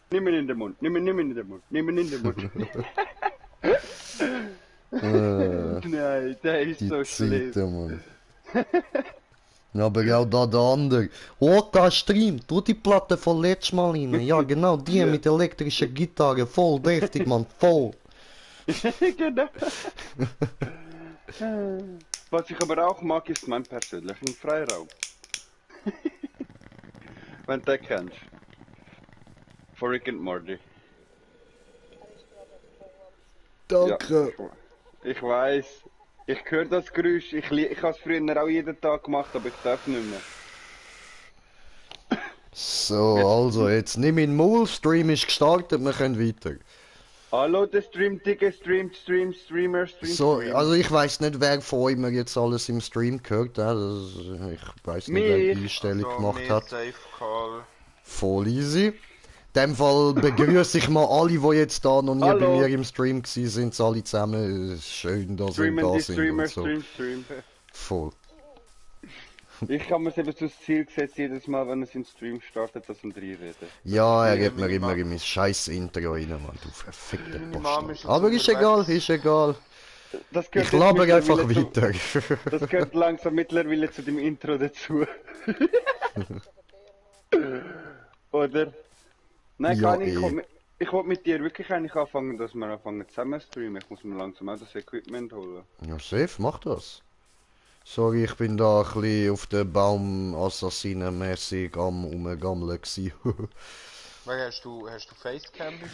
Nimm ihn in den Mund, nimm ihn in den Mund, nimm ihn in den Mund. Nein, der ist Die so schlimm. Zeiten, Mann. Aber ja, da der andere. Oh, da Stream, tu die Platte von letztes Mal rein. Ja, genau, die Ja. mit elektrischer Gitarre. Voll deftig, Mann, voll. Genau. Was ich aber auch mag, ist mein persönlichen Freiraum. Wenn du den kennst. For Rick and Morty. Ja, Danke. ich weiß. Ich höre das Geräusch. Ich habe es früher auch jeden Tag gemacht, aber ich darf nicht mehr. So, Jetzt, also, jetzt nimm ihn Maul, Stream ist gestartet, wir können weiter. hallo, der Stream-Ticket, Streamer. So, also ich weiß nicht, wer von euch mir jetzt alles im Stream gehört, ich weiß nicht, wer die Mich. Einstellung Also gemacht mehr hat. Safe Call. Voll easy. In dem Fall begrüße ich mal alle, die jetzt da noch nie bei Hallo. mir im Stream gewesen sind, alle zusammen. Schön, dass ihr Streamen da die sind Streamer, und so. Stream. Voll. Ich habe mir eben so das Ziel gesetzt, jedes Mal, wenn es in Stream startet, dass wir reinreden. Ja, er Meine gibt mir immer Mama- in mein scheiß Intro rein, Mann, du verfickter Meine Mama Bastard. ist jetzt Aber ist egal, unterwegs. ist egal. Das gehört Ich jetzt laber einfach mittlerweile weiter. Das gehört langsam mittlerweile zu dem Intro dazu. Oder? Nein, Ja, kann ich. eh. Ich wollte mit dir wirklich eigentlich anfangen, dass wir anfangen zusammen zu streamen. Ich muss mir langsam auch das Equipment holen. Ja, safe, mach das. Sorry, ich bin da ein bisschen auf der Baum-Assassinen-mäßig am Umgammeln gsi. Weil hast du Facecam bei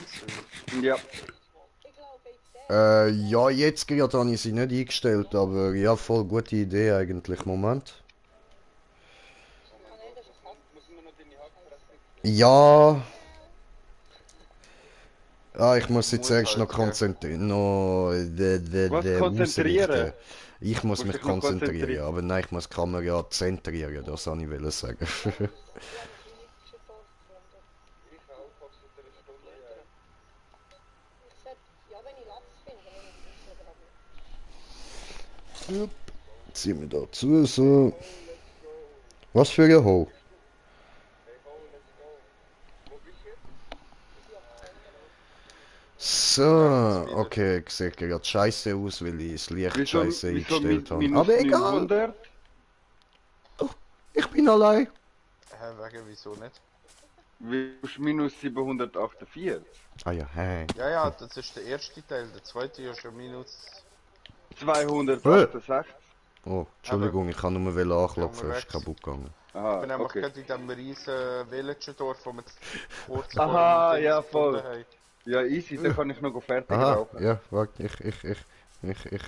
dir? Ja. Ja, jetzt gerade habe ich sie nicht eingestellt, aber ja, voll gute Idee eigentlich. Moment. Ja. Ah, ich muss jetzt Muss erst noch halt, gell. konzentrieren. Was konzentrieren? Ausrichten. Ich muss Musst mich dich noch konzentrieren, konzentrieren. aber nein, ich muss die Kamera zentrieren, das wollte ich sagen. Jupp. Ziehen wir da zu, so. Was für ein Ho? So, okay, sieht gerade scheiße aus, weil ich das Licht scheiße eingestellt habe. minus Aber egal, 900? ich bin allein. Hä, wegen wieso nicht? Minus 748. Ah ja, hey. Ja, das ist der erste Teil. Der zweite ist schon minus. 268. Oh, Entschuldigung, ich kann nur anklopfen, ist unterwegs. kaputt gegangen. Ich bin Aha, nämlich okay. gerade in diesem riesen Villager-Dorf, wo wir kurz Aha, vor dem ja, Dings voll. gefunden haben. Ja, easy, dann kann ich noch fertig Aha, rauchen. ja, warte, ich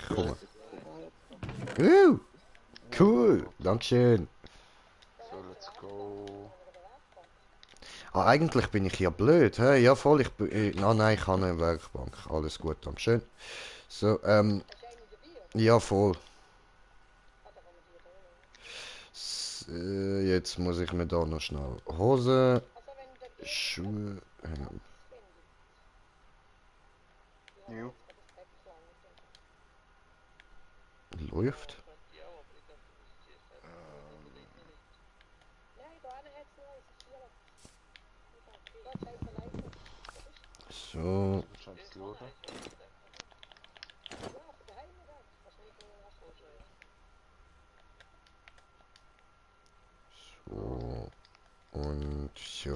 komme. Cool, dankeschön. So, let's go. Ah, eigentlich bin ich ja blöd, hä? Ja, voll, nein, ich habe eine Werkbank. Alles gut, dankeschön. So, ja, voll. Jetzt muss ich mir da noch schnell Hose, Schuhe, New. läuft. So, Schon zu schauen. so und so.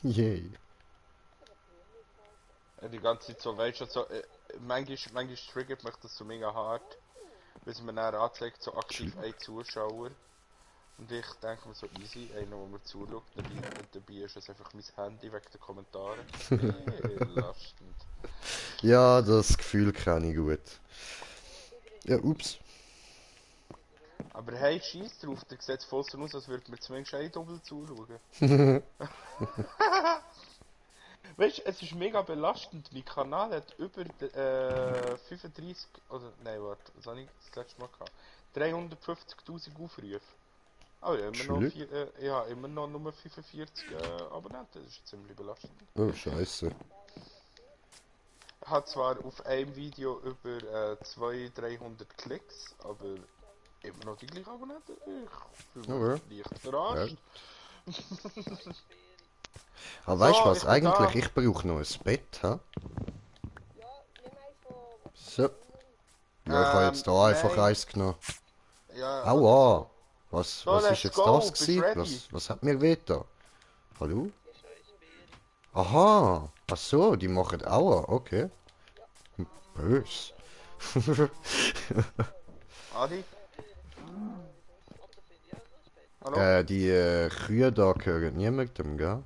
Yay. Die ganze Zeit so, weißt du, so, manchmal triggert mich das so mega hart, weil es mir dann anzeigt, so aktiv ein Zuschauer. Und ich denke mir so easy, einer, der mir zuschaut, dabei ist es einfach mein Handy wegen der Kommentare. Belastend. Ja, das Gefühl kenne ich gut. Ja, ups. Aber hey, scheiß drauf, der sieht voll so aus, als würde mir zumindest ein Doppel zuschauen. Weißt du, es ist mega belastend. Mein Kanal hat über 35 oder nein, warte, was habe ich das letzte Mal gehabt? 350.000 Aufrufe. Oh ja, immer noch nur 45 Abonnenten, das ist ziemlich belastend. Oh, scheiße. Hat zwar auf einem Video über 200-300 Klicks, aber immer noch die gleichen Abonnenten. Ich fühle mich Okay. leicht verarscht. Ah, weißt du So, was? ich bin da. Eigentlich, ich brauche noch ein Bett, hä? So. Ja, ich habe jetzt da einfach Nein. eins genommen. Ja, oder Aua! so. Was So, ist let's jetzt go. das Bist du gewesen? ready? Was hat mir weh da? Hallo? Aha! Ach so, die machen Aua, okay. Bös. Adi? Hallo? Die Kühe da gehören niemandem, gell?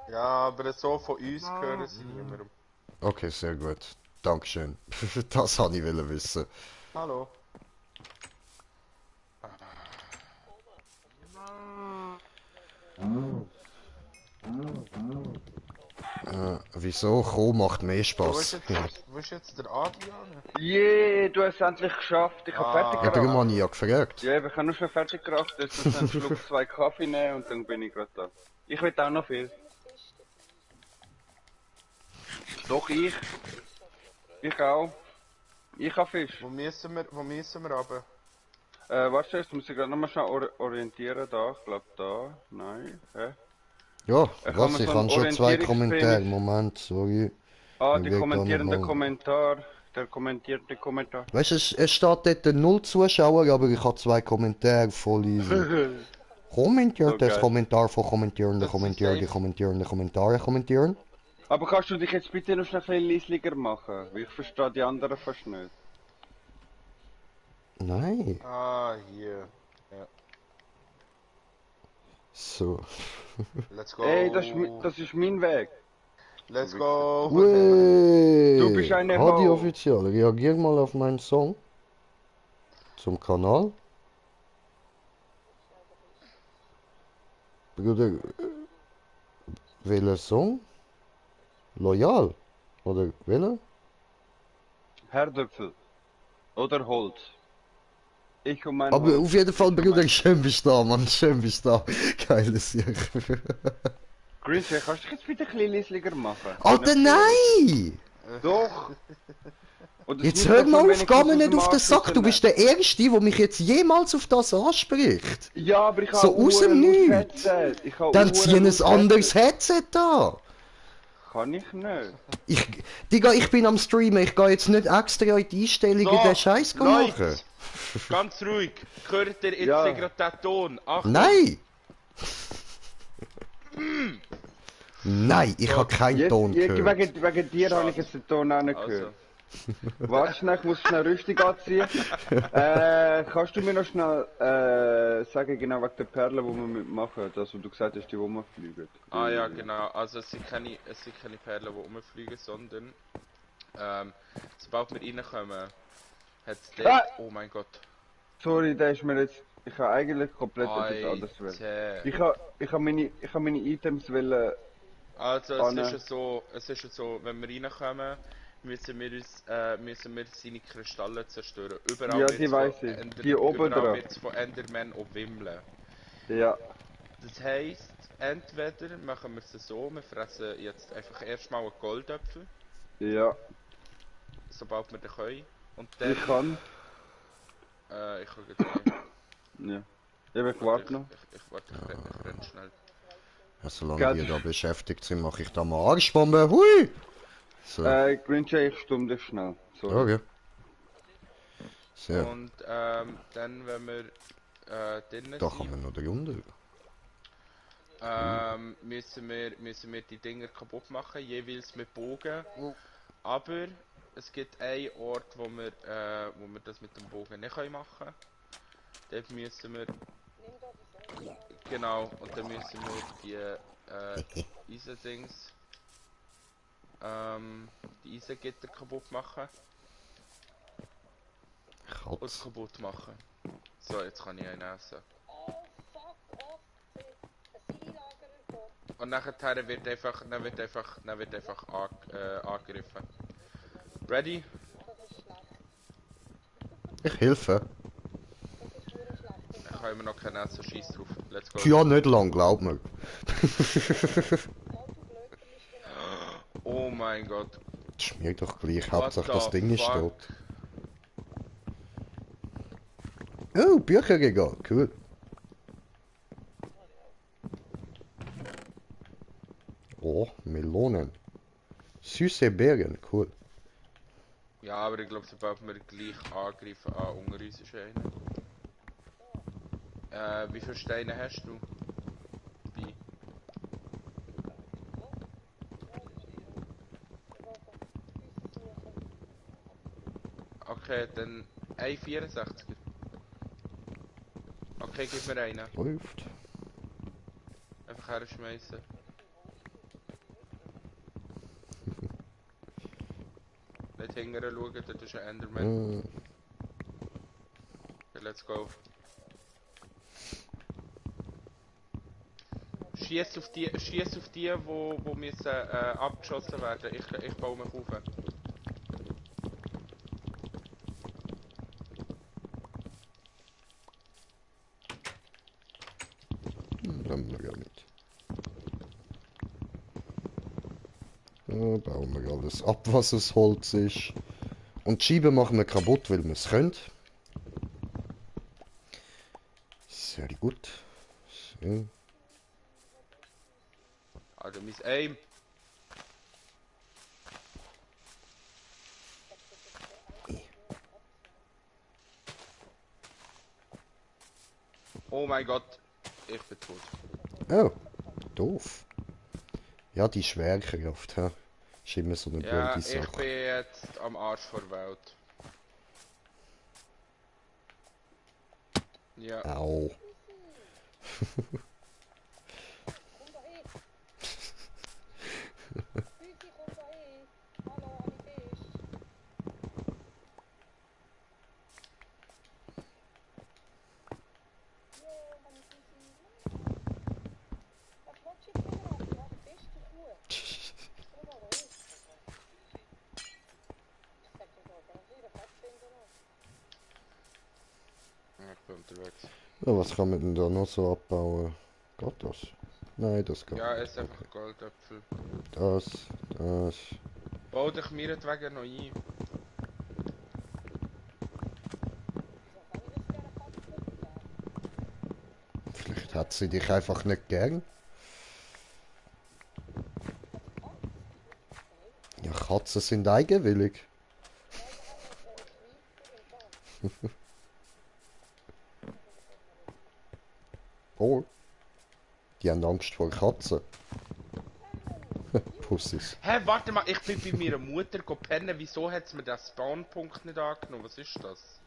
Ja, aber so von uns gehören sie niemandem. Okay, sehr gut. Dankeschön. Das wollte ich wissen. Hallo? Wieso? Komm, macht mehr Wo ist Spaß. jetzt, wo ist jetzt der Adrian? Yeah, du hast es endlich geschafft. Ich habe fertig Ah. Ja, darum geraucht. habe ich ja gefragt. Ja, ich habe nur schon fertig geraucht. Jetzt muss ich einen Schluck 2 Kaffee nehmen und dann bin ich gerade da. Ich will auch noch viel. Doch, ich. Ich auch. Ich habe Fisch. Wo müssen wir runter? Warte, jetzt muss ich gerade nochmal schnell orientieren. Da, ich glaube da. Nein. Hä? Ja, Kann was? man Ich so habe einen schon 2 Kommentare. Orientierungstraining- Moment, sorry. Ah, Ich die will da kommentierende noch mal- Kommentar. Der kommentierte Kommentar. Weißt du, es steht dort 0 Zuschauer, aber ich habe 2 Kommentare voll easy. Kommentiert So das geil. Kommentar von kommentierende, Das ist kommentieren, safe. kommentierende Kommentare kommentieren. Aber kannst du dich jetzt bitte noch schnell ein bisschen leislicher machen? Weil ich verstehe die anderen fast nicht. Nein. Ah, hier. Ja. So. Let's go. Ey, das ist mein Weg. Let's go. Ui. Du bist eine Hadi Ho. offiziell, reagier mal auf meinen Song. Zum Kanal. Bruder, welcher Song? Loyal? Oder welcher? Herdöpfel. Oder Holz. Ich und mein Aber Holz. auf jeden Fall, Bruder, schön bist du da, Mann, schön bist du da. Geiles Jahr. Grinch, kannst du dich jetzt bitte ein bisschen leislicher machen? Alter, nein! Doch! Oder es Jetzt muss hör doch mal auf, wenigstens geh mir aus nicht dem auf den Arsch Sack, du bist der Erste, der mich jetzt jemals auf das anspricht. Ja, aber ich So habe aus dem Uhren Nichts. Headset. Ich habe Dann Uhren zieh ein aus anderes Headset an. Kann ich nicht. Digga, ich bin am Streamen, ich gehe jetzt nicht extra in die Einstellungen den Scheiß machen. Leute, ganz ruhig. Hört ihr jetzt Ja. gerade den Ton? Achtung. Nein! Nein, ich habe keinen Jetzt, Ton gehört. wegen dir habe ich jetzt den Ton auch nicht Also, gehört. Warte schnell, ich muss schnell Rüstung anziehen. Kannst du mir noch schnell sagen, genau wegen der Perlen, die wir mitmachen? Das, was du gesagt hast, die rumfliegen. ah ja, genau. Also es sind keine Perlen, die rumfliegen, sondern sobald wir reinkommen, hat es der... Ah! Oh mein Gott. Sorry, der ist mir jetzt... Ich habe eigentlich komplett etwas anderes wollen. Alter. Ich habe meine Items wollen... Also Anne. es ist ja so, wenn wir reinkommen, müssen wir seine Kristalle zerstören. Überall Ja, wird's die von weiss ich. Die oben überall dran. wird's von Enderman auch wimmeln. Ja. Das heisst, entweder machen wir es so, wir fressen jetzt einfach erstmal einen Goldapfel, Ja. sobald wir den können. Und dann... Ich kann. ich kann jetzt nicht. Ja. Ich warte noch. Ich warte, ich renn schnell. Ja, solange Gell, wir das- da beschäftigt sind, mache ich da mal Arschbombe. Hui! So, Grinch, ich stumm dich schnell. Sorry. okay. So, Und dann, wenn wir drinnen da sind, kann man noch drunter. müssen wir die Dinger kaputt machen, jeweils mit Bogen. Aber es gibt einen Ort, wo wir das mit dem Bogen nicht machen können. Dort müssen wir... Genau, und dann müssen wir die Eisendings... die Eisengitter kaputt machen. Und Katz. kaputt machen. So, jetzt kann ich einen essen. Und nachher wird einfach angegriffen. Ready? Ich helfe. Ich habe immer noch keinen Essen, scheiß drauf. Let's go. Ja, nicht lang, glaub mir. Oh mein Gott. Das ist mir doch gleich, What Hauptsache the das Ding ist fuck? tot. Oh, Bücherregal, cool. Oh, Melonen. Süße Beeren, cool. Ja, aber ich glaube, sobald wir gleich angreifen, unter uns ist einer. Wie viele Steine hast du? Bei? Okay, dann ein 64er. Okay, gib mir einen. Läuft. Einfach herschmeißen. Nicht hinterher schauen, dort ist ein Enderman. Mm. Okay, let's go. Schieß auf die, wo müssen abgeschossen werden. Ich baue mich auf. Nehmen wir ja mit. Ja, bauen wir alles ab, was aus Holz ist. Und die Scheiben machen wir kaputt, weil wir es können. Sehr gut. So. Also mein Aim. Oh mein Gott, ich bin tot. Oh, doof. Ja, die Schwerkraft, hä? Ist immer so eine Ja, blöde ich Sache. bin jetzt am Arsch der Welt. Ja. Au. Ja, ich bin unterwegs. Ja, was kann man denn da noch so abbauen? Geht das? Nein, das geht Ja, nicht. ess einfach Goldäpfel. Das. Bau dich meinetwegen noch ein. Vielleicht hat sie dich einfach nicht gern. Ja, Katzen sind eigenwillig. Oh. Die haben Angst vor Katzen. Pussys. Hä, warte mal, ich bin bei meiner Mutter pennen. Wieso hat mir der Spawnpunkt nicht angenommen? Was ist das?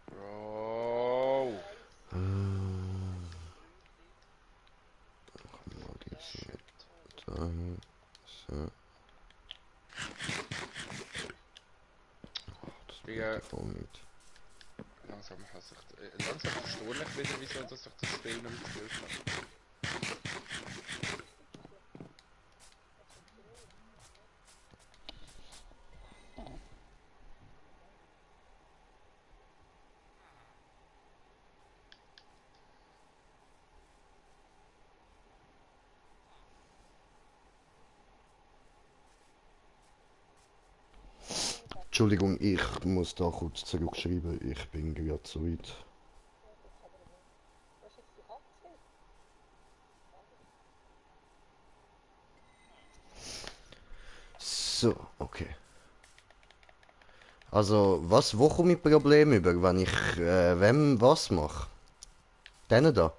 Bro. Shit. Dann. So. Das Digga. geht voll nicht. Langsam verstehe ich wieder, wieso dass ich das Spiel nicht mehr gespielt habe. Entschuldigung, ich muss da kurz zurückschreiben. Ich bin gerade so weit. So, okay. Also, wo komme ich Problem über, wenn ich wem was mache? Denen da?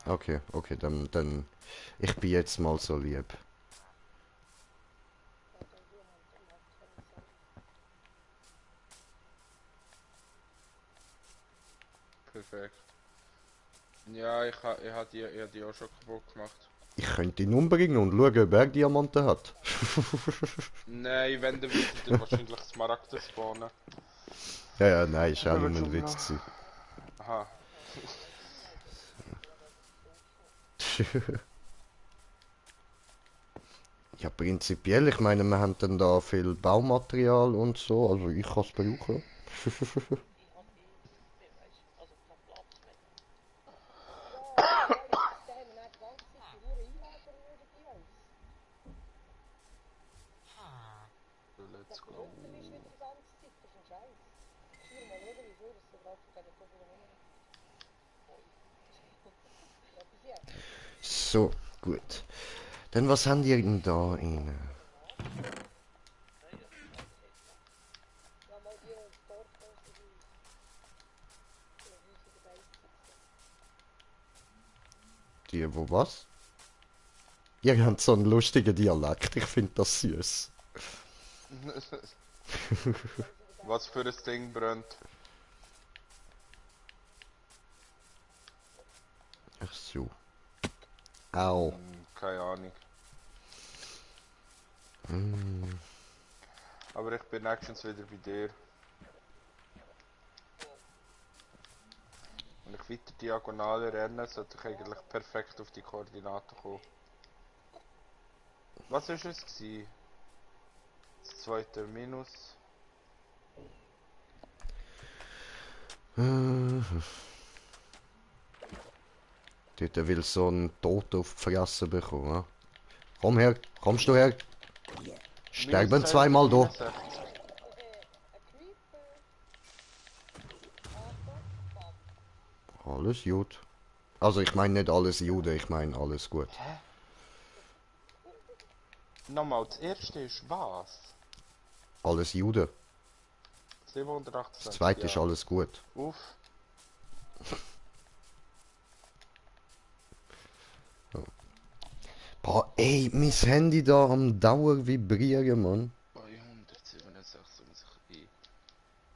Okay, dann, ich bin jetzt mal so lieb. Perfekt. Ja, ich ha die auch schon kaputt gemacht. Ich könnte ihn umbringen und schauen, ob er Diamanten hat. Nein, wenn du würdest dann wahrscheinlich Smaragde spawnen. Ja, nein, ist auch nur ein Witz gewesen. Aha. Ja, prinzipiell, ich meine, wir haben dann da viel Baumaterial und so, also ich kann es brauchen. Let's go. So, gut. Dann was haben die denn da rein? Die, wo was? Ihr habt so einen lustigen Dialekt, ich finde das süß. Was für ein Ding brennt? Ach so. Au. Keine Ahnung. Aber ich bin nächstens wieder bei dir. Wenn ich weiter diagonal renne, sollte ich eigentlich perfekt auf die Koordinaten kommen. Was ist es gewesen? Das zweite Minus. Dort will so einen Tod auf die Fresse bekommen. Ja? Komm her, kommst du her? Sterben Minus zweimal da. 269. Alles gut. Also ich meine nicht alles Juden, ich meine alles gut. Hä? Nochmal, das erste ist was? Alles Juden. 728. Das zweite ist ja. alles gut. Uff. Boah, ey, mein Handy da am Dauer vibrieren, Mann. 267 muss ich ein.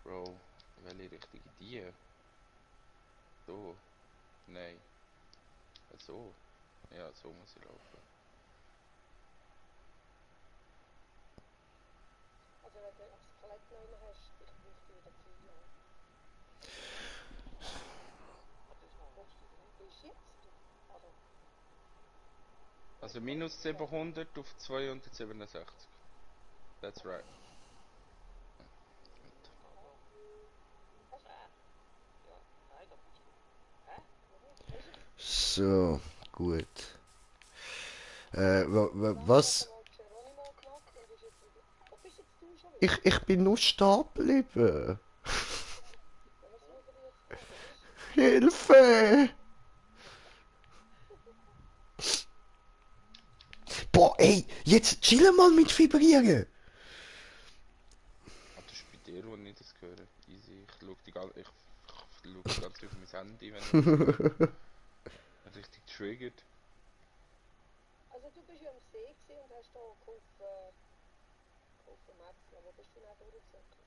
Bro, welche Richtung die? So. Nein. So. Ja, so muss ich laufen. Also minus 700 auf 267. That's right. So, gut. Was? Ich bin nur stehen geblieben. Hilfe! Boah, ey, jetzt chill mal mit Vibrieren. Ah, das ist bei dir, wo ich das höre. Easy. Ich schaue die ganze Zeit auf mein Handy, wenn ich richtig triggert. Also du bist ja am See gewesen und hast da geholfen Metzeln. Wo bist du denn durchgezogen?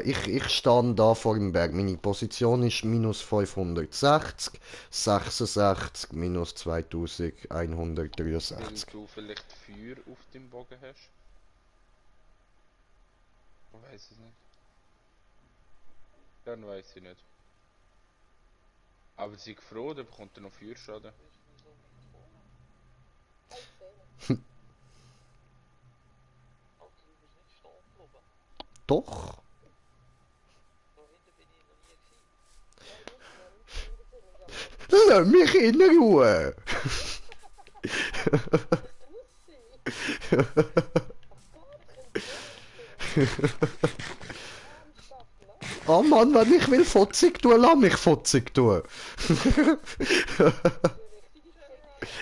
Ich stehe da vor dem Berg. Meine Position ist minus 560, 66, minus Weil 2163. du vielleicht Feuer auf dem Bogen hast? Ich weiß es nicht. Dann weiß ich nicht. Aber sie gefroren, dann bekommt er noch Feuerschaden. Doch. Lass mich in Ruhe. Oh Mann, wenn ich will fotzig tun, lass mich fotzig tun.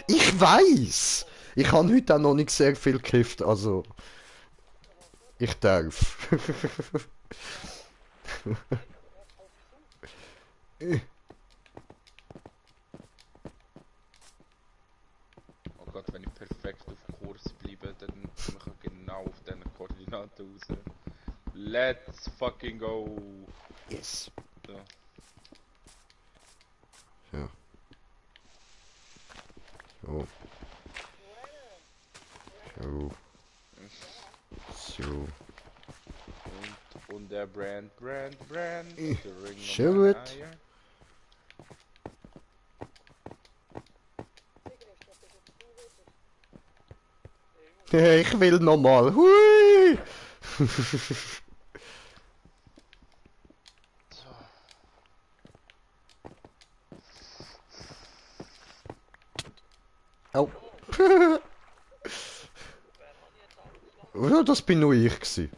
Ich weiß. Ich habe heute auch noch nicht sehr viel gekifft, also... Ich darf. Oh Gott, wenn ich perfekt auf Kurs bleibe, dann komme ich genau auf diesen Koordinaten raus. Let's fucking go! Yes. So. Ja. So. So. So. Und der Brand. Schön. Ich will nochmal. Hui! Au. Ja, das bin nur ich gsi.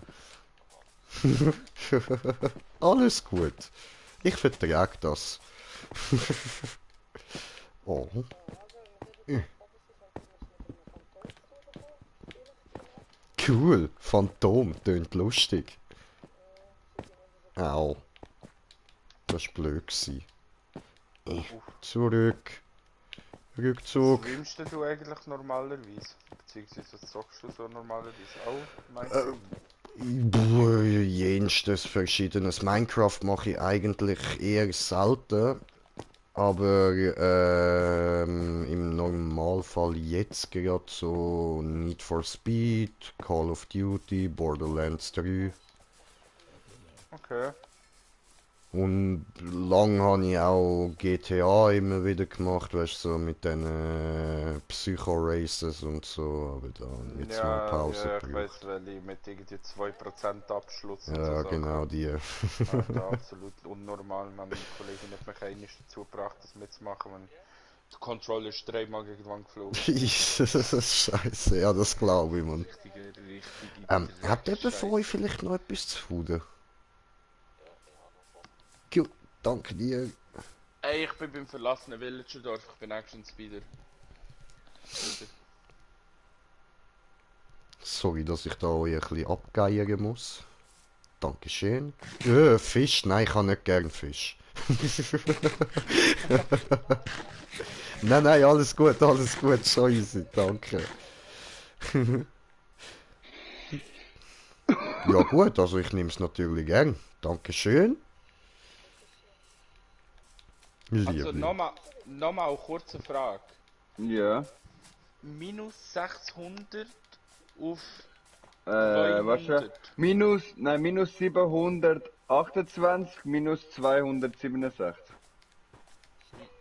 Alles gut. Ich vertrag das. Oh, cool. Phantom, tönt lustig. Au, das war blöd gewesen. Zurück. Rückzug. Swimmst denn du eigentlich normalerweise? Beziehungsweise was zockst du so normalerweise? Auch Minecraft? Jenstes Verschiedenes. Minecraft mache ich eigentlich eher selten. Aber im Normalfall jetzt gerade so Need for Speed, Call of Duty, Borderlands 3. Okay. Und lang habe ich auch GTA immer wieder gemacht, weißt du, so mit den Psycho-Races und so, aber da habe ich jetzt mal Pause ja, ich gebraucht. weiss, weil ich mit irgendwie 2% Abschluss und Ja, so genau, Sachen. die. Alter, absolut unnormal. Meine Kollegin hat mich einmal dazu gebracht, das mitzumachen. Wenn der Controller ist dreimal gegen die Wand geflogen. Scheiße, ja, das glaube ich, man. Richtige Hat jemand von Scheiße. euch vielleicht noch etwas zu fuden? Gut, danke dir. Ey, ich bin beim verlassenen Villagerdorf, ich bin Action Speeder. Wieder. Sorry, dass ich da euch ein bisschen abgeiern muss. Dankeschön. Fisch? Nein, ich habe nicht gern Fisch. Nein, alles gut, schon easy, danke. Ja gut, also ich nehme es natürlich gern. Dankeschön. Also Liebling. nochmal eine kurze Frage. Ja. Minus 600 auf Warte. 200. Minus 728, minus 267.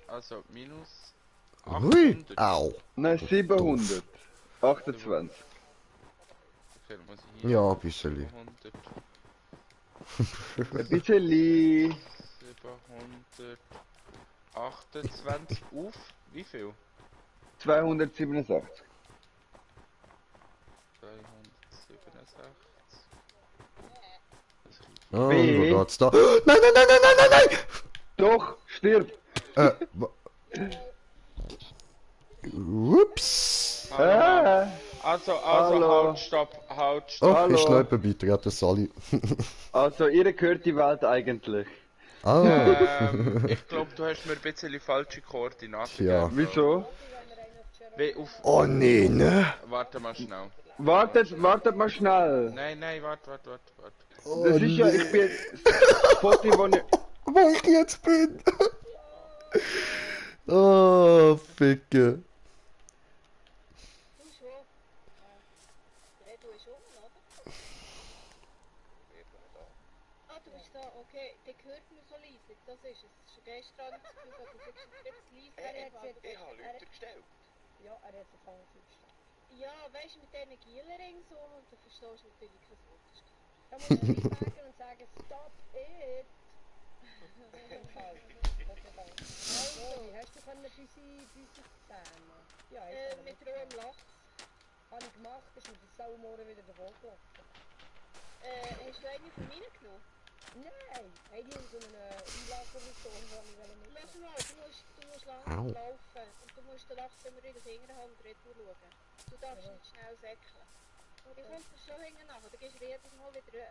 Also minus Hui, 800. au. Nein, 728. Okay, dann muss ich hier Ja, ein bisschen. 700. Ein bisschen. 728 auf wie viel? 267. 267. Ah, Wie? wo geht's da? Nein! Doch, stirb. Ups. Also, Hallo. halt, stopp. Oh, Hallo. ist noch jemand beitreten, Sally? Also, ihr gehört die Welt eigentlich. Ah, Ich glaube, du hast mir ein bisschen falsche Koordinaten Tja. gegeben. Wieso? Wie auf... oh nee, ne? Warte mal schnell. Wartet mal schnell. Nein, warte. Oh, Das ist ja, ich bin Foto, wo ich... wo ich jetzt bin. Oh, Ficke. Du schon? Ja, du bist oben, oder? Du bist da, okay. Der hört mir so leise, das ist es. Schon gestern hatte ich das Gefühl, du bist jetzt leise. Ich habe Leute gestellt. Ja, er hat sich angefühlt. Ja, weißt du, mit diesen Gieleringen so, und du verstehst natürlich kein Wort. Da muss ich sagen und sagen, stop it! Also, wie hast du diese Zähne? Ja, mit rohem Lachs. Habe ich gemacht, ist mit der Saumore wieder davon gelaufen. Hast du eine von meinen genommen? Nein, eine in so einer Einlage oder so, die ich mitnehmen. Lass mal, du musst langsam laufen und du musst den Lachs immer in der Hinterhand schauen. Du darfst nicht schnell säckeln. Ich komme schon hinten nach, dann gibst du jedes Mal wieder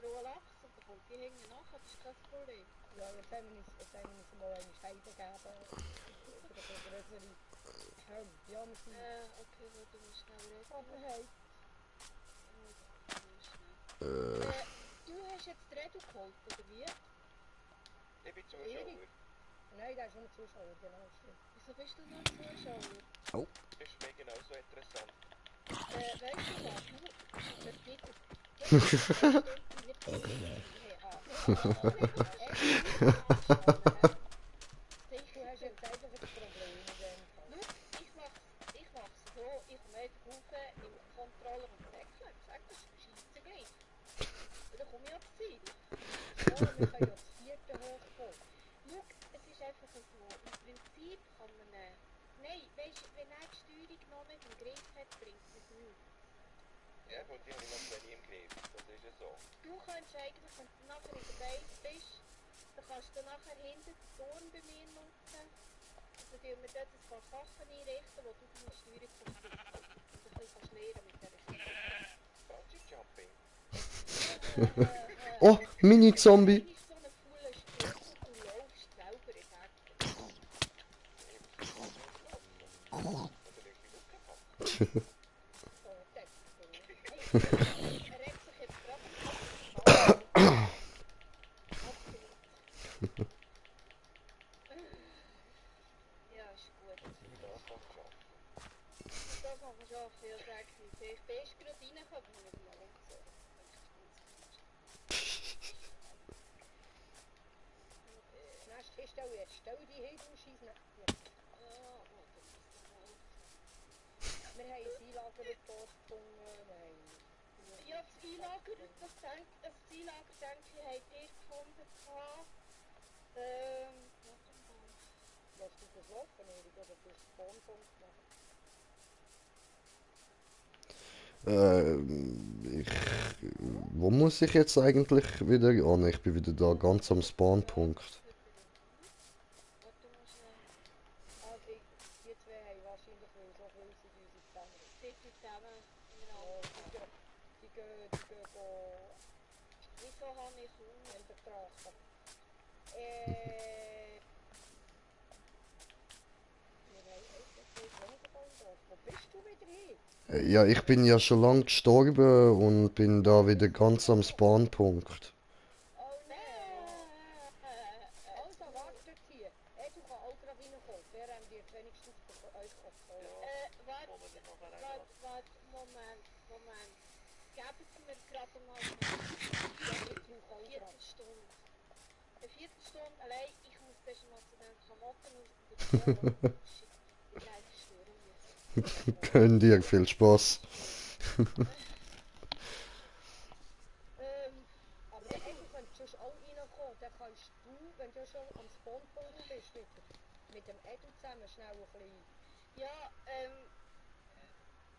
rohen Lachs und dann kommt die hinten nach, das ist kein Problem. Ja, jetzt haben wir uns mal eine Scheibe gegeben. Oder eine größere. Ja, wir sind... okay, du musst schnell reden. Aber hey. Du hast jetzt die Redu geholt, oder wie? Ich bin Zuschauer. Nein, der ist nur Zuschauer, genau. Wieso bist du nur Zuschauer? Das ist mir genauso interessant. Weißt du was? Das geht Du hast jetzt einfach ein Problem mit dem. Ich mach's so, ich komme einfach rauf, nehme den Controller und säckle. Ich sag, das ist scheisse gleich. Und dann komme ich aufs Ziel. Ja, wir können ja das vierte hochkommen. Schau, es ist einfach so, im Prinzip kann man... Nein, weisst du, wenn er die Steuerung noch nicht im Griff hat, bringt es nichts. Ja gut, die habe ich noch nie im Griff. Das ist es so. Du kannst eigentlich, wenn du nachher in der Base bist, dann kannst du nachher hinter den Turm bei mir nutzen. Also tun wir dort ein paar Sachen einrichten, wo du deine Steuerung kannst und ein bisschen lernen mit dieser Steuerung. Bungee Jumping. Oh, Mini-Zombie! Das ist so ein cooler Spruch und du läufst selber in Hecke. Oder irgendwie Lücke haben. Oh, das ist so. Er regt sich jetzt gerade absolut. Ja, ist gut. Das kann ich schaffen. Das kann man schon viel sagen. Ich bin erst gerade reingekommen mit dem Alonso. Nächste Stelle jetzt. Stell die hin, du scheiß Nächte. Wir haben ein Einlager dort gefunden. Ja, das Einlager, das Einlager, denke ich, habt ihr gefunden. Was du das laufen, Erik, oder du Spawnpunkt machen? Wo muss ich jetzt eigentlich wieder? Oh ne, ich bin wieder da, ganz am Spawnpunkt. Warte mal schnell. Ah, die zwei haben wahrscheinlich, weil so viel sind unsere zusammen. Die zusammen, genau. Die gehen wieso habe ich Hunger betrachten? Wir haben eigentlich Wohngebäude. Wo bist du wieder hin? Ja, ich bin ja schon lang gestorben und bin da wieder ganz am Spawnpunkt. Oh nein! Also wartet hier. Du kann auch gerade reinkommen. Wer haben die wenigstens von euch gekommen? Warte, Moment. Geben Sie mir gerade mal eine Viertelstunde. Eine Viertelstunde allein. Ich muss erst mal zu den Klamotten und shit, ich drehe Störung. Gönn dir, viel Spaß. Aber du könntest sonst auch reinkommen. Dann kannst du, wenn du schon am Spawnpunkt bist, mit dem Edu zusammen schnell ein bisschen... Ja,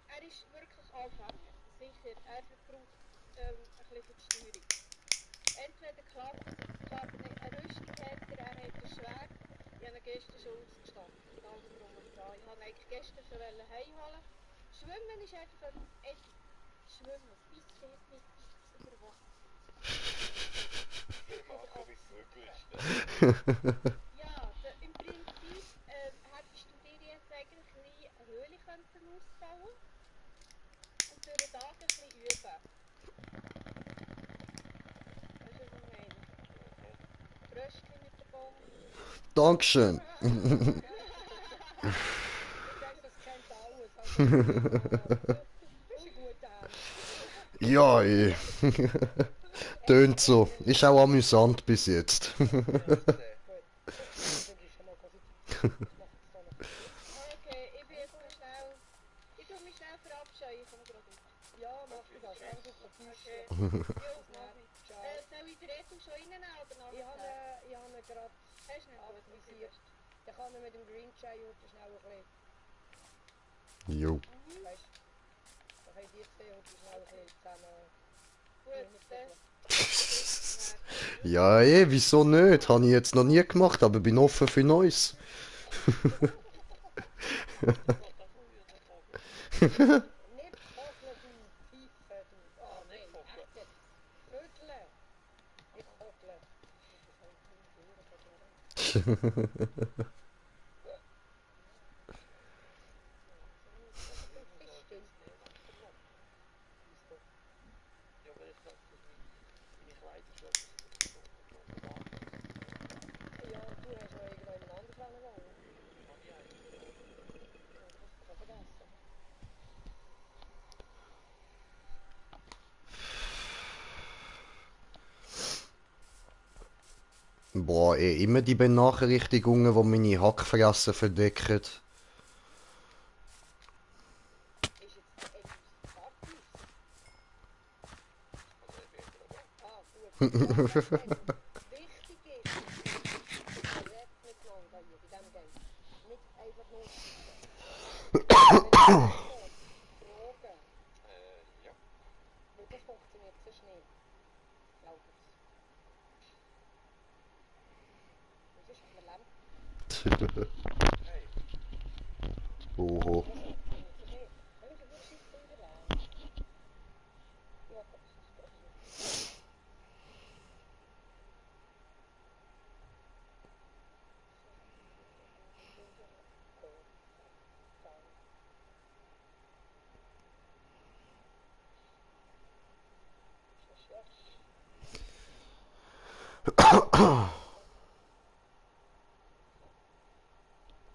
er ist wirklich anfällig. Sicher, er verbraucht ein bisschen für die Steuerung. Entweder klappt es, nicht. Eine Rüstung hat er hat ein Schwert. Ich habe ihn gestern schon ausgestanden. Mit allem drum und dran. Ich wollte eigentlich gestern schon heimholen. Schwimmen ist einfach Edu. Schwimmen, bitte nicht über Wasser. Machen wie Vögel. Ja, im Prinzip hättest du dir jetzt eigentlich eine Höhle könnten ausbauen und durch den Tag ein bisschen üben. Weißt du, was ich meine? Fröschchen mit dem Baum. Dankeschön. Ich denke, das kennt alles. Also, das ist ein guter Ernst. Ja, tönt so. Ist auch amüsant bis jetzt. Gut, das ist schon mal positiv. Ich mache jetzt da noch. Okay, ich bin jetzt mal schnell... Ich tue mich schnell verabscheuen, ich komme gerade raus. Ja, mach ich das. Dann tut es Okay. Jo, mach ich. Ciao. Soll ich den Reto schon reinnehmen oder noch? Ich habe ihn gerade Hast du nicht gut aktivisiert. Dann kann er mit dem Green Chai unten schnell ein bisschen... Jo. Weißt du, dann können die zwei unten schnell ein bisschen zusammen... Gut, Ja, wieso nicht? Habe ich jetzt noch nie gemacht, aber bin offen für Neues. Nicht kochen, du Pfeife, du... Oh, nein, echt jetzt. Vögel. Nicht kochen. Ja, aber ich dachte, meine Kleider schon Ja, du hast noch irgendjemand anders wohnen. habe ich eigentlich. Das kann vergessen. Boah, immer die Benachrichtigungen, die meine Hackfressen verdecken. Ist jetzt der Edus Party? Ah, gut. Ja, wichtig ist, redet miteinander hier, bei diesem Game. Nicht einfach nur fragen. Ja. Weil das funktioniert sonst nicht. glaube es. Was ist mit dem Lamp? Hey, Oho. Wenn ich wirklich Bilder laden. Ja, das ist doch so.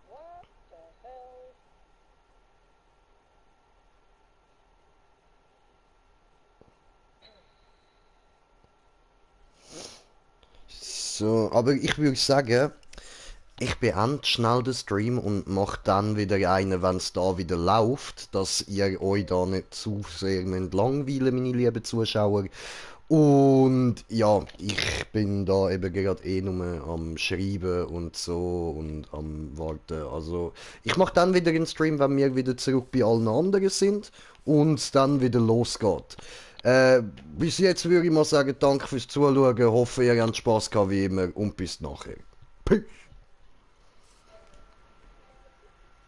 What the hell? So, aber ich würde sagen, ich beende schnell den Stream und mache dann wieder einen, wenn es da wieder läuft, dass ihr euch da nicht zu sehr müsst langweilen, meine lieben Zuschauer. Und ja, ich bin da eben gerade nur am Schreiben und so und am Warten. Also, ich mache dann wieder einen Stream, wenn wir wieder zurück bei allen anderen sind und es dann wieder losgeht. Bis jetzt würde ich mal sagen, danke fürs Zuschauen, hoffe ihr habt Spaß gehabt wie immer und bis nachher. Peace!